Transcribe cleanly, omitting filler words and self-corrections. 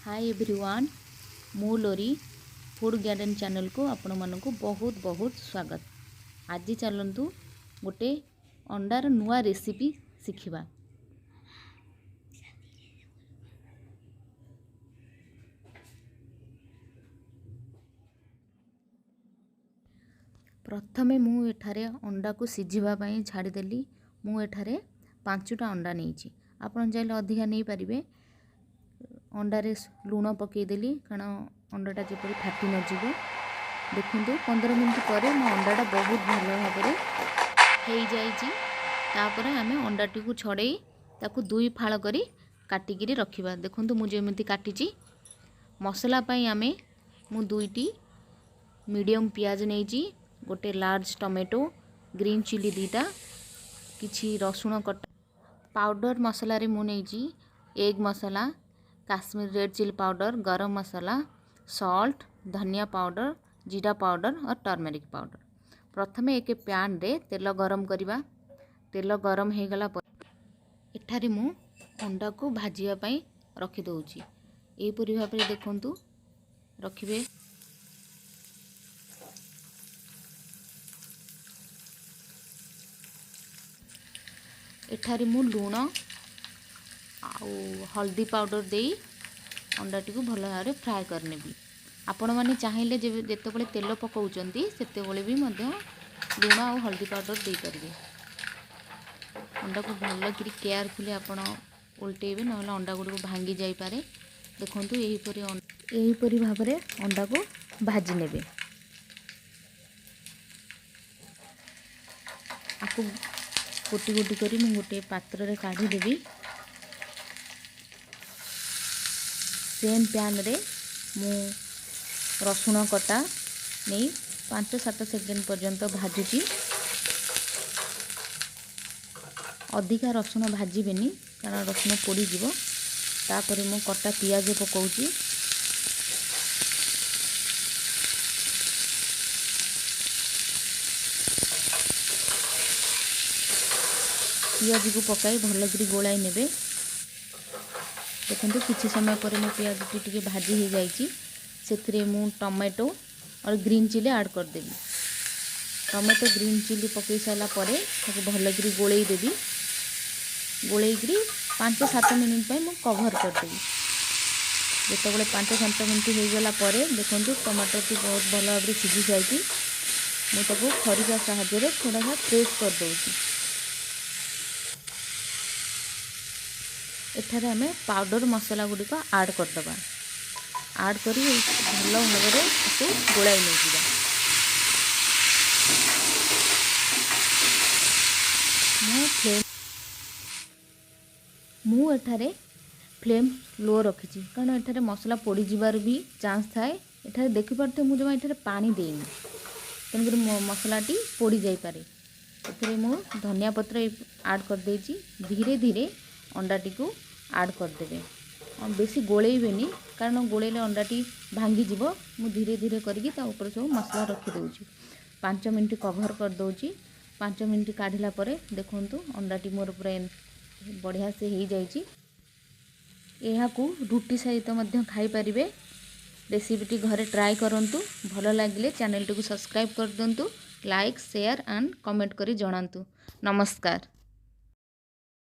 Hi everyone मु लोरी food garden channel को आपण मानक बहुत बहुत स्वागत। आज चलतु गोटे अंडार नुआ रेसिपी शिखा। प्रथमे मु एठारे अंडा को सिझापी छाड़देली। मु एठारे 5टा अंडा नहीं आपन चाहिए अधिका नहीं पारे। अंडारे लुण पकईदेली कारण अंडाटा जपरी फाटी नजिब। देखु 15 मिनट पर मो अंडाटा बहुत भल भाव हो जापर आम अंडाटी को छड़े ताकू 2 फाड़ कर काटिकी रखा। देखु मुझे काटी मसला आम मु 2टी मीडियम पियाज नहीं, गोटे लार्ज टमेटो, ग्रीन चिली 2टा, किछि रसुण कटा, पाउडर मसला रे मु नहीं एग मसला, काश्मीर रेड चिली पाउडर, गरम मसला, सॉल्ट, धनिया पाउडर, जीरा पाउडर और टर्मेरिक पाउडर। प्रथमे एक पैन रे तेल गरम करिबा। तेल गरम हो गला पर एठारे मु अंडा को भाजिया पई रखी दउची। एही परि भाबरे देखंतु रखिबे। एठारे मु लूण आउ हल्दी पाउडर दे अंडाटी को भल भाव फ्राए करने। आपण मैंने चाहिए जिते तेल पकाउचंती सेते भी लूण आउ हल्दी पाउडर दे पारे। अंडा को भल कि केयरफुली आपण उल्टेबे ना अंडा गुड़ भांगी जाई पारे। देखंतु एही परि भाव अंडा को भाजी नेबे। आपको गोटी गोटी करी मु गोटे पात्र रे काढ़ी देबी। सेम पैन रे मु रसुण कटा नहीं 5-7 सेकेंड पर्यंत भाजुची। अधिका रसुण भाजबेनी कारण रसुण पोड़ी जीवो। तापर मु कटा पियाज पकाउची। पियाज को पकाई भल कि गोलाई नेबे। देखो किसी समय पर मो पियाज टी भाजी हो जाइए। मु टमाटो और ग्रीन चिली ऐड करदेवी। टमाटो ग्रीन चिली पकई सारापर भल कि गोलई देवी। गोलई 5-7 मिनट मु कभर करदेवी। जिते 5-7 मिनट हो गला देखो टमाटो टी बहुत भल भाव सीझी जाए। मुझे खरिका साहाय्य थोड़ा सा प्रेस कर दूसरी। एठारे आम पाउडर मसला गुड़िक ऐड करदबा। ऐड करी भल भाव गोलाई नहीं जा। मु एठारे फ्लेम लो रखी कारण एठारे मसला पोड़ी जीवार भी चांस थाए। एठारे देखि पारते मु जमा एठारे पानी देनी तेणुक मसलाटी पोड़ी जाई पारे। एठारे मु धनिया पत्र ऐड कर देछि। धीरे धीरे अंडाटी को ऐड करदेवे। बेसी गोलेबेनी कारण गोलेले अंडाटी भांगी जीव। मु धीरे धीरे करके ऊपर सब मसला रखी दउची। 5 मिनट कभर कर दउची। 5 मिनट काढ़िला परे देखंतु अंडाटी मोर पूरा बढ़िया से हो जाइए। यहाँ को रुटी सहित मध्य खाई पारिबे। रेसिपीटी घरे ट्राई करंतु। भल लागिले चैनल को सब्सक्राइब कर दंतु। लाइक शेयर एंड कमेंट करी जणांतु। नमस्कार।